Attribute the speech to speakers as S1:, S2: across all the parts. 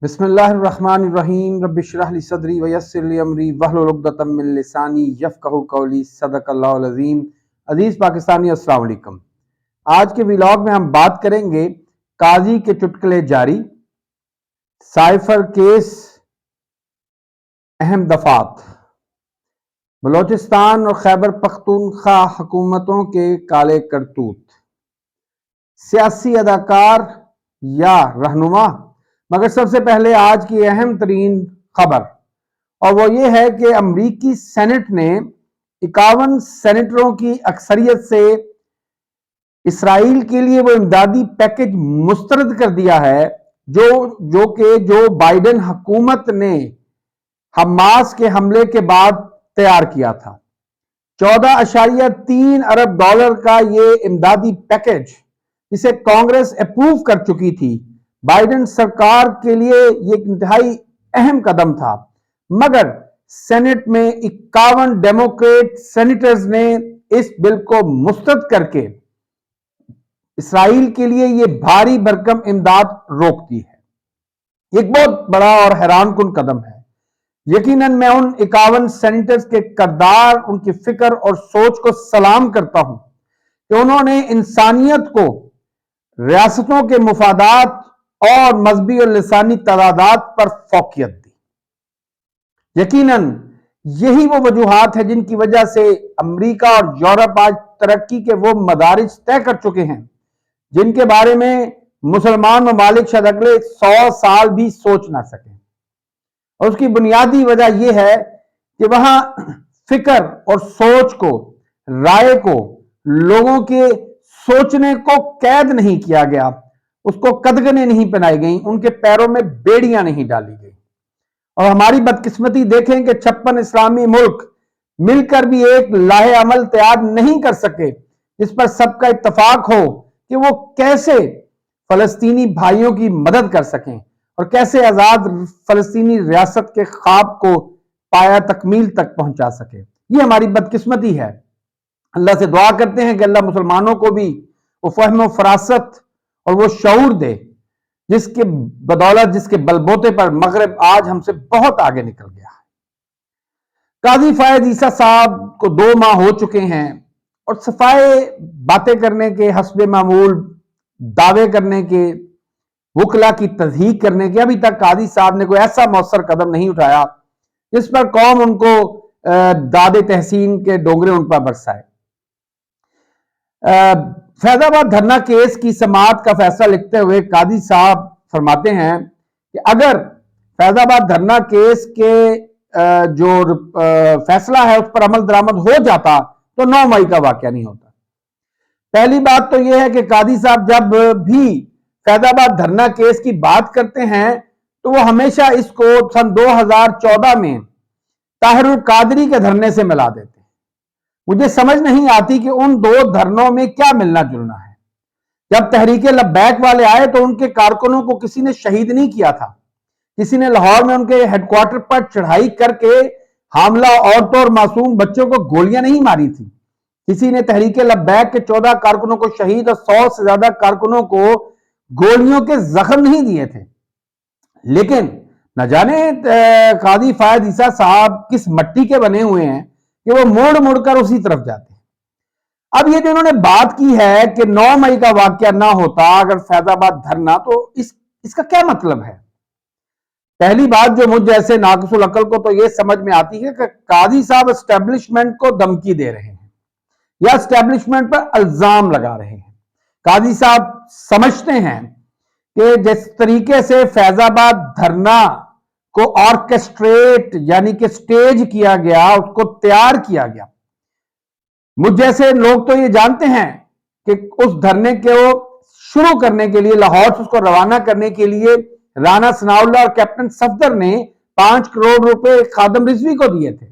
S1: بسم اللہ الرحمن الرحیم رب اشرح لی صدری ویسر لی امری واحلل عقدۃ من لسانی یفقہوا قولی صدق اللہ العظیم۔ عزیز پاکستانی السلام علیکم۔ آج کے ویلاگ میں ہم بات کریں گے قاضی کے چٹکلے جاری، سائفر کیس، اہم دفعات، بلوچستان اور خیبر پختونخوا حکومتوں کے کالے کرتوت، سیاسی اداکار یا رہنما۔ مگر سب سے پہلے آج کی اہم ترین خبر، اور وہ یہ ہے کہ امریکی سینٹ نے 51 سینیٹروں کی اکثریت سے اسرائیل کے لیے وہ امدادی پیکج مسترد کر دیا ہے جو بائیڈن حکومت نے حماس کے حملے کے بعد تیار کیا تھا۔ 14.3 ارب ڈالر کا یہ امدادی پیکج جسے کانگریس اپروو کر چکی تھی، بائیڈن سرکار کے لیے یہ ایک انتہائی اہم قدم تھا، مگر سینٹ میں 51 ڈیموکریٹ سینیٹرز نے اس بل کو مسترد کر کے اسرائیل کے لیے یہ بھاری بھرکم امداد روک دی ہے۔ ایک بہت بڑا اور حیران کن قدم ہے۔ یقیناً میں ان 51 سینیٹرز کے کردار، ان کی فکر اور سوچ کو سلام کرتا ہوں کہ انہوں نے انسانیت کو ریاستوں کے مفادات اور مذہبی اور لسانی تعداد پر فوقیت دی۔ یقیناً یہی وہ وجوہات ہیں جن کی وجہ سے امریکہ اور یورپ آج ترقی کے وہ مدارج طے کر چکے ہیں جن کے بارے میں مسلمان ممالک شاید اگلے 100 سال بھی سوچ نہ سکیں، اور اس کی بنیادی وجہ یہ ہے کہ وہاں فکر اور سوچ کو، رائے کو، لوگوں کے سوچنے کو قید نہیں کیا گیا، اس کو قدغنیں نہیں پہنائی گئیں، ان کے پیروں میں بیڑیاں نہیں ڈالی گئیں۔ اور ہماری بدقسمتی دیکھیں کہ 56 اسلامی ملک مل کر بھی ایک لاہ عمل تیار نہیں کر سکے جس پر سب کا اتفاق ہو کہ وہ کیسے فلسطینی بھائیوں کی مدد کر سکیں اور کیسے آزاد فلسطینی ریاست کے خواب کو پایا تکمیل تک پہنچا سکے۔ یہ ہماری بدقسمتی ہے۔ اللہ سے دعا کرتے ہیں کہ اللہ مسلمانوں کو بھی وہ فہم و فراست اور وہ شعور دے جس کے بدولت، جس کے بلبوتے پر مغرب آج ہم سے بہت آگے نکل گیا ہے۔ قاضی فائد عیسیٰ صاحب کو 2 ماہ ہو چکے ہیں اور صفائے باتیں کرنے کے، حسب معمول دعوے کرنے کے، وکلا کی تصدیق کرنے کے، ابھی تک قاضی صاحب نے کوئی ایسا مؤثر قدم نہیں اٹھایا جس پر قوم ان کو داد تحسین کے ڈونگرے ان پر برسائے۔ فیض آباد دھرنا کیس کی سماعت کا فیصلہ لکھتے ہوئے قاضی صاحب فرماتے ہیں کہ اگر فیض آباد دھرنا کیس کے جو فیصلہ ہے اس پر عمل درآمد ہو جاتا تو 9 مئی کا واقعہ نہیں ہوتا۔ پہلی بات تو یہ ہے کہ قاضی صاحب جب بھی فیض آباد دھرنا کیس کی بات کرتے ہیں تو وہ ہمیشہ اس کو سن 2014 میں طاہر القادری کے دھرنے سے ملا دیتے ہیں۔ مجھے سمجھ نہیں آتی کہ ان 2 دھرنوں میں کیا ملنا جلنا ہے۔ جب تحریک لبیک والے آئے تو ان کے کارکنوں کو کسی نے شہید نہیں کیا تھا، کسی نے لاہور میں ان کے ہیڈ کوارٹر پر چڑھائی کر کے حاملہ عورتوں اور معصوم بچوں کو گولیاں نہیں ماری تھی، کسی نے تحریک لبیک کے 14 کارکنوں کو شہید اور 100 سے زیادہ کارکنوں کو گولیوں کے زخم نہیں دیے تھے۔ لیکن نہ جانے قاضی فائد عیسیٰ صاحب کس مٹی کے بنے ہوئے ہیں کہ وہ مڑ مڑ کر اسی طرف جاتے ہیں۔ اب یہ جو انہوں نے بات کی ہے کہ 9 مئی کا واقعہ نہ ہوتا اگر فیض آباد دھرنا، تو اس کا کیا مطلب ہے؟ پہلی بات جو مجھ جیسے ناقص العقل کو تو یہ سمجھ میں آتی ہے کہ قاضی صاحب اسٹیبلشمنٹ کو دھمکی دے رہے ہیں یا اسٹیبلشمنٹ پر الزام لگا رہے ہیں۔ قاضی صاحب سمجھتے ہیں کہ جس طریقے سے فیض آباد دھرنا کو آرکسٹریٹ یعنی کہ سٹیج کیا گیا، اس کو تیار کیا گیا، مجھ جیسے لوگ تو یہ جانتے ہیں کہ اس دھرنے کو شروع کرنے کے لیے، لاہور سے اس کو روانہ کرنے کے لیے رانا ثناء اللہ اور کیپٹن صفدر نے 5 کروڑ روپے خادم رضوی کو دیے تھے،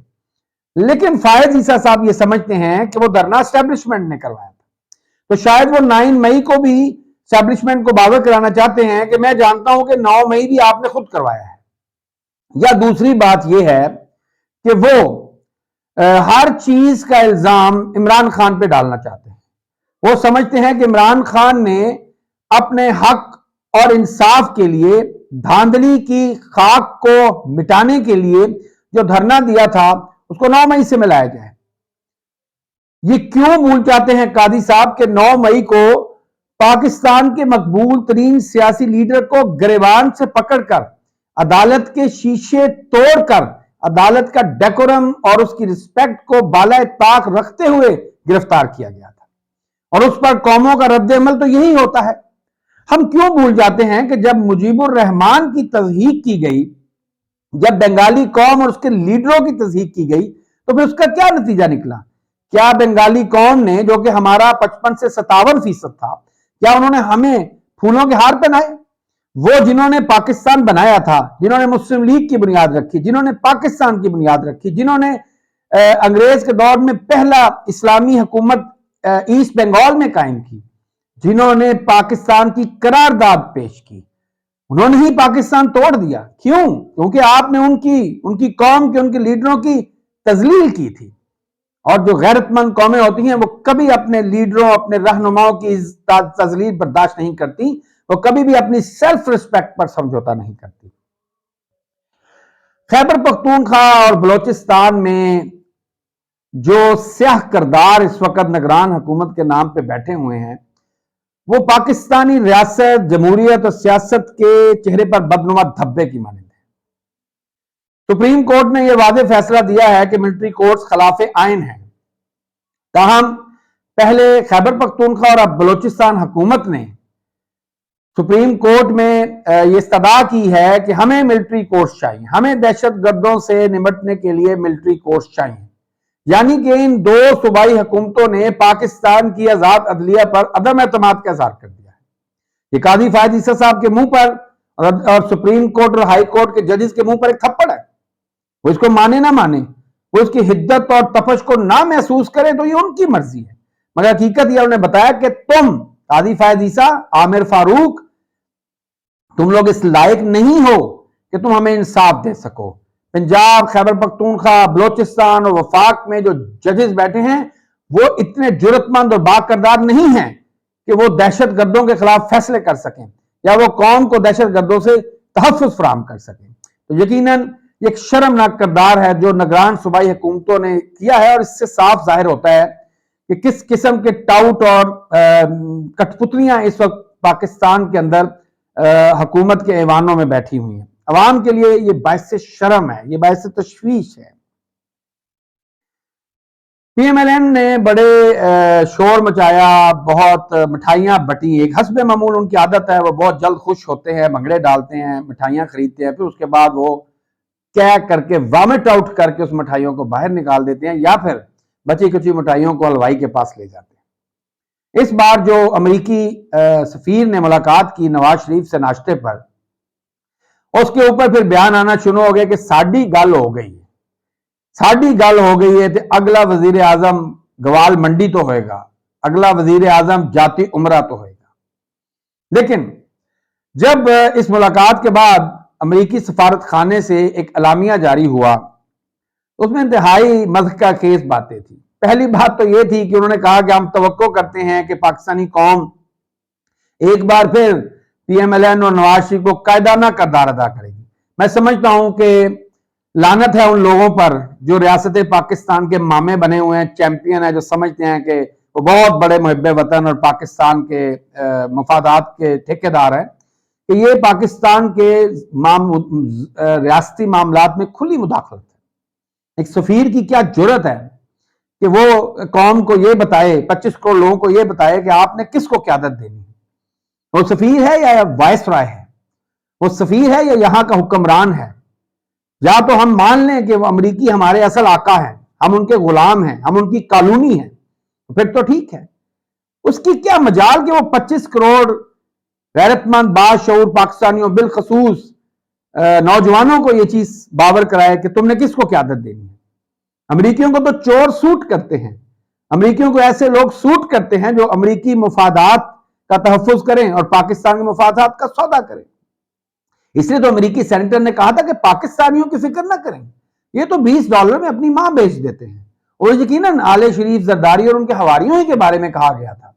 S1: لیکن فائز عیسیٰ صاحب یہ سمجھتے ہیں کہ وہ دھرنا اسٹیبلشمنٹ نے کروایا تھا، تو شاید وہ 9 مئی کو بھی اسٹیبلشمنٹ کو باور کرانا چاہتے ہیں کہ میں جانتا ہوں کہ 9 مئی بھی آپ نے خود کروایا ہے۔ یا دوسری بات یہ ہے کہ وہ ہر چیز کا الزام عمران خان پہ ڈالنا چاہتے ہیں۔ وہ سمجھتے ہیں کہ عمران خان نے اپنے حق اور انصاف کے لیے، دھاندلی کی خاک کو مٹانے کے لیے جو دھرنا دیا تھا اس کو 9 مئی سے ملایا جائے۔ یہ کیوں بھول جاتے ہیں قاضی صاحب کہ 9 مئی کو پاکستان کے مقبول ترین سیاسی لیڈر کو گریبان سے پکڑ کر عدالت کے شیشے توڑ کر عدالت کا ڈیکورم اور اس کی رسپیکٹ کو بالائے طاق رکھتے ہوئے گرفتار کیا گیا تھا، اور اس پر قوموں کا رد عمل تو یہی ہوتا ہے۔ ہم کیوں بھول جاتے ہیں کہ جب مجیب الرحمان کی تضحیک کی گئی، جب بنگالی قوم اور اس کے لیڈروں کی تضحیک کی گئی، تو پھر اس کا کیا نتیجہ نکلا؟ کیا بنگالی قوم نے، جو کہ ہمارا 55 سے 57% تھا، کیا انہوں نے ہمیں پھولوں کے ہار پہنائے؟ وہ جنہوں نے پاکستان بنایا تھا، جنہوں نے مسلم لیگ کی بنیاد رکھی، جنہوں نے پاکستان کی بنیاد رکھی، جنہوں نے انگریز کے دور میں پہلا اسلامی حکومت ایسٹ بنگال میں قائم کی، جنہوں نے پاکستان کی قرارداد پیش کی، انہوں نے ہی پاکستان توڑ دیا۔ کیوں؟ کیونکہ آپ نے ان کی قوم کے، ان کے لیڈروں کی تذلیل کی تھی، اور جو غیرت مند قومیں ہوتی ہیں وہ کبھی اپنے لیڈروں، اپنے رہنماؤں کی تذلیل برداشت نہیں کرتی، وہ کبھی بھی اپنی سیلف ریسپیکٹ پر سمجھوتا نہیں کرتی۔ خیبر پختونخوا اور بلوچستان میں جو سیاہ کردار اس وقت نگران حکومت کے نام پہ بیٹھے ہوئے ہیں، وہ پاکستانی ریاست، جمہوریت اور سیاست کے چہرے پر بدنما دھبے کی مانند ہے۔ سپریم کورٹ نے یہ واضح فیصلہ دیا ہے کہ ملٹری کورٹس خلاف آئین ہیں، تاہم پہلے خیبر پختونخوا اور اب بلوچستان حکومت نے سپریم کورٹ میں یہ استدعا کی ہے کہ ہمیں ملٹری کورٹس چاہیے، ہمیں دہشت گردوں سے نمٹنے کے لیے ملٹری کورٹس چاہیے۔ یعنی کہ ان دو صوبائی حکومتوں نے پاکستان کی آزاد عدلیہ پر عدم اعتماد کا اظہار کر دیا ہے۔ یہ قاضی فائز عیسی صاحب کے منہ پر اور سپریم کورٹ اور ہائی کورٹ کے ججز کے منہ پر ایک تھپڑ ہے۔ وہ اس کو مانے نہ مانے، وہ اس کی حدت اور تپش کو نہ محسوس کرے تو یہ ان کی مرضی ہے، مگر حقیقت یہ انہوں نے بتایا کہ تم قاضی فائز عیسی، عامر فاروق، تم لوگ اس لائق نہیں ہو کہ تم ہمیں انصاف دے سکو۔ پنجاب، خیبر پختونخوا، بلوچستان اور وفاق میں جو ججز بیٹھے ہیں وہ اتنے جرأت مند اور با کردار نہیں ہیں کہ وہ دہشت گردوں کے خلاف فیصلے کر سکیں یا وہ قوم کو دہشت گردوں سے تحفظ فراہم کر سکیں۔ تو یقیناً یہ ایک شرمناک کردار ہے جو نگران صوبائی حکومتوں نے کیا ہے، اور اس سے صاف ظاہر ہوتا ہے کہ کس قسم کے ٹاؤٹ اور کٹ پتلیاں اس وقت پاکستان کے اندر حکومت کے ایوانوں میں بیٹھی ہوئی ہیں۔ عوام کے لیے یہ باعث شرم ہے، یہ باعث تشویش ہے۔ پی ایم ایل این نے بڑے شور مچایا، بہت مٹھائیاں بٹی، ایک حسب معمول ان کی عادت ہے، وہ بہت جلد خوش ہوتے ہیں، بھنگڑے ڈالتے ہیں، مٹھائیاں خریدتے ہیں، پھر اس کے بعد وہ کیک کر کے، وامٹ آؤٹ کر کے اس مٹھائیوں کو باہر نکال دیتے ہیں، یا پھر بچی کچی مٹھائیوں کو حلوائی کے پاس لے جاتے ہیں۔ اس بار جو امریکی سفیر نے ملاقات کی نواز شریف سے ناشتے پر، اس کے اوپر پھر بیان آنا شروع ہو گیا کہ ساڈی گل ہو گئی ہے، ساڈی گل ہو گئی ہے، تو اگلا وزیر اعظم گوال منڈی تو ہوئے گا، اگلا وزیر اعظم جاتی عمرہ تو ہوئے گا۔ لیکن جب اس ملاقات کے بعد امریکی سفارت خانے سے ایک اعلامیہ جاری ہوا، اس میں انتہائی مضحکہ خیز باتیں تھیں۔ پہلی بات تو یہ تھی کہ انہوں نے کہا کہ ہم توقع کرتے ہیں کہ پاکستانی قوم ایک بار پھر پی ایم ایل این اور نواز شریف کو قائدانہ کردار ادا کرے گی۔ میں سمجھتا ہوں کہ لعنت ہے ان لوگوں پر جو ریاست پاکستان کے مامے بنے ہوئے ہیں، چیمپئن ہیں، جو سمجھتے ہیں کہ وہ بہت بڑے محب وطن اور پاکستان کے مفادات کے ٹھیکیدار ہیں، کہ یہ پاکستان کے ریاستی معاملات میں کھلی مداخلت ہے۔ ایک سفیر کی کیا جرأت ہے کہ وہ قوم کو یہ بتائے، 25 کروڑ لوگوں کو یہ بتائے کہ آپ نے کس کو قیادت دینی ہے۔ وہ سفیر ہے یا وائس رائے ہے؟ وہ سفیر ہے یا یہاں کا حکمران ہے؟ یا تو ہم مان لیں کہ وہ امریکی ہمارے اصل آقا ہیں، ہم ان کے غلام ہیں، ہم ان کی کالونی ہیں، پھر تو ٹھیک ہے۔ اس کی کیا مجال کہ وہ 25 کروڑ غیرت مند باشعور پاکستانیوں، بالخصوص نوجوانوں کو یہ چیز باور کرائے کہ تم نے کس کو قیادت دینی ہے۔ امریکیوں کو تو چور سوٹ کرتے ہیں، امریکیوں کو ایسے لوگ سوٹ کرتے ہیں جو امریکی مفادات کا تحفظ کریں اور پاکستان کے مفادات کا سودا کریں۔ اس لیے تو امریکی سینیٹر نے کہا تھا کہ پاکستانیوں کی فکر نہ کریں، یہ تو $20 میں اپنی ماں بیچ دیتے ہیں، اور یقیناً آل شریف، زرداری اور ان کے حواریوں ہی کے بارے میں کہا گیا تھا۔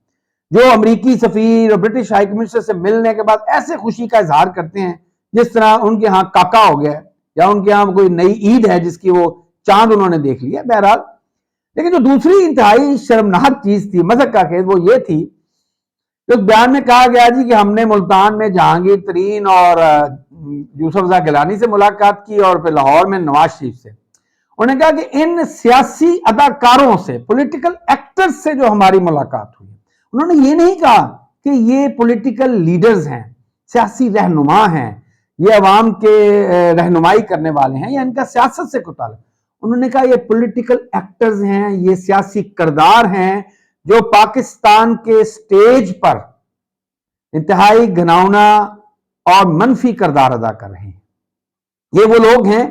S1: جو امریکی سفیر اور برٹش ہائی کمشنر سے ملنے کے بعد ایسے خوشی کا اظہار کرتے ہیں جس طرح ان کے ہاں کاکا ہو گیا ہے یا ان کے ہاں کوئی نئی عید ہے جس کی وہ چاند انہوں نے دیکھ لیا. بہرحال لیکن جو دوسری انتہائی شرمناک چیز تھی مذہب کا خیز وہ یہ تھی کہ اس بیان میں کہا گیا جی کہ ہم نے ملتان میں جہانگیر ترین اور یوسف رضا گیلانی سے ملاقات کی اور پھر لاہور میں نواز شریف سے. انہوں نے کہا کہ ان سیاسی اداکاروں سے پولیٹیکل ایکٹر سے جو ہماری ملاقات ہوئی انہوں نے یہ نہیں کہا کہ یہ پولیٹیکل لیڈرز ہیں, سیاسی رہنما ہیں, یہ عوام کے رہنمائی کرنے والے ہیں یا ان کا سیاست سے کوئی تعلق. انہوں نے کہا یہ پولیٹیکل ایکٹرز ہیں, یہ سیاسی کردار ہیں جو پاکستان کے سٹیج پر انتہائی گھناؤنا اور منفی کردار ادا کر رہے ہیں. یہ وہ لوگ ہیں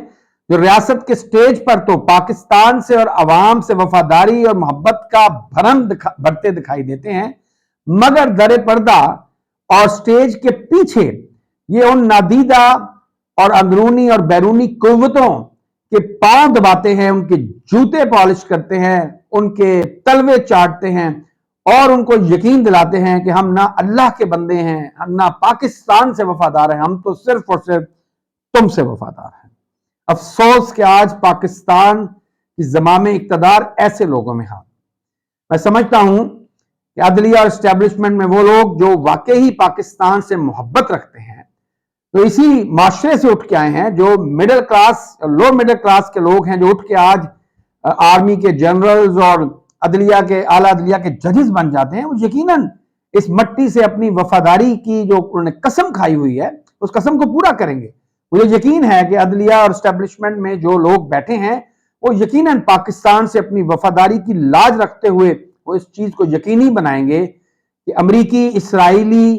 S1: جو ریاست کے سٹیج پر تو پاکستان سے اور عوام سے وفاداری اور محبت کا بھرم بھرتے دکھائی دیتے ہیں, مگر در پردہ اور سٹیج کے پیچھے یہ ان نادیدہ اور اندرونی اور بیرونی قوتوں کے پاؤں دباتے ہیں, ان کے جوتے پالش کرتے ہیں, ان کے تلوے چاٹتے ہیں اور ان کو یقین دلاتے ہیں کہ ہم نہ اللہ کے بندے ہیں, ہم نہ پاکستان سے وفادار ہیں, ہم تو صرف اور صرف تم سے وفادار ہیں. افسوس کہ آج پاکستان کی زمام اقتدار ایسے لوگوں میں ہاتھ. میں سمجھتا ہوں کہ عدلیہ اور اسٹیبلشمنٹ میں وہ لوگ جو واقعی پاکستان سے محبت رکھتے ہیں تو اسی معاشرے سے اٹھ کے آئے ہیں, جو مڈل کلاس لو مڈل کلاس کے لوگ ہیں, جو اٹھ کے آج آرمی کے جنرلز اور عدلیہ کے اعلیٰ عدلیہ کے ججز بن جاتے ہیں, وہ یقیناً اس مٹی سے اپنی وفاداری کی جو انہوں نے قسم کھائی ہوئی ہے اس قسم کو پورا کریں گے. مجھے یقین ہے کہ عدلیہ اور اسٹیبلشمنٹ میں جو لوگ بیٹھے ہیں وہ یقیناً پاکستان سے اپنی وفاداری کی لاج رکھتے ہوئے وہ اس چیز کو یقینی بنائیں گے کہ امریکی, اسرائیلی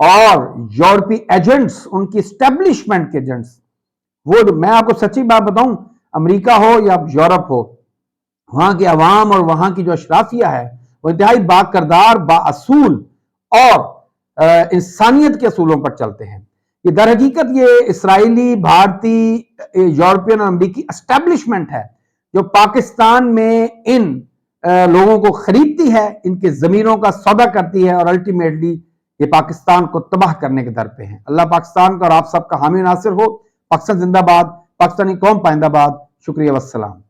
S1: اور یورپی ایجنٹس, ان کی اسٹیبلشمنٹ کے ایجنٹس, وہ میں آپ کو سچی بات بتاؤں, امریکہ ہو یا یورپ ہو, وہاں کے عوام اور وہاں کی جو اشرافیہ ہے وہ انتہائی با کردار, با اصول اور انسانیت کے اصولوں پر چلتے ہیں. یہ در حقیقت یہ اسرائیلی, بھارتی, یورپین اور امریکی اسٹیبلشمنٹ ہے جو پاکستان میں ان لوگوں کو خریدتی ہے, ان کے ضمیروں کا سودا کرتی ہے اور الٹیمیٹلی یہ پاکستان کو تباہ کرنے کے در پہ ہیں. اللہ پاکستان کا اور آپ سب کا حامی ناصر ہو. پاکستان زندہ باد, پاکستانی قوم پائندہ باد. شکریہ والسلام.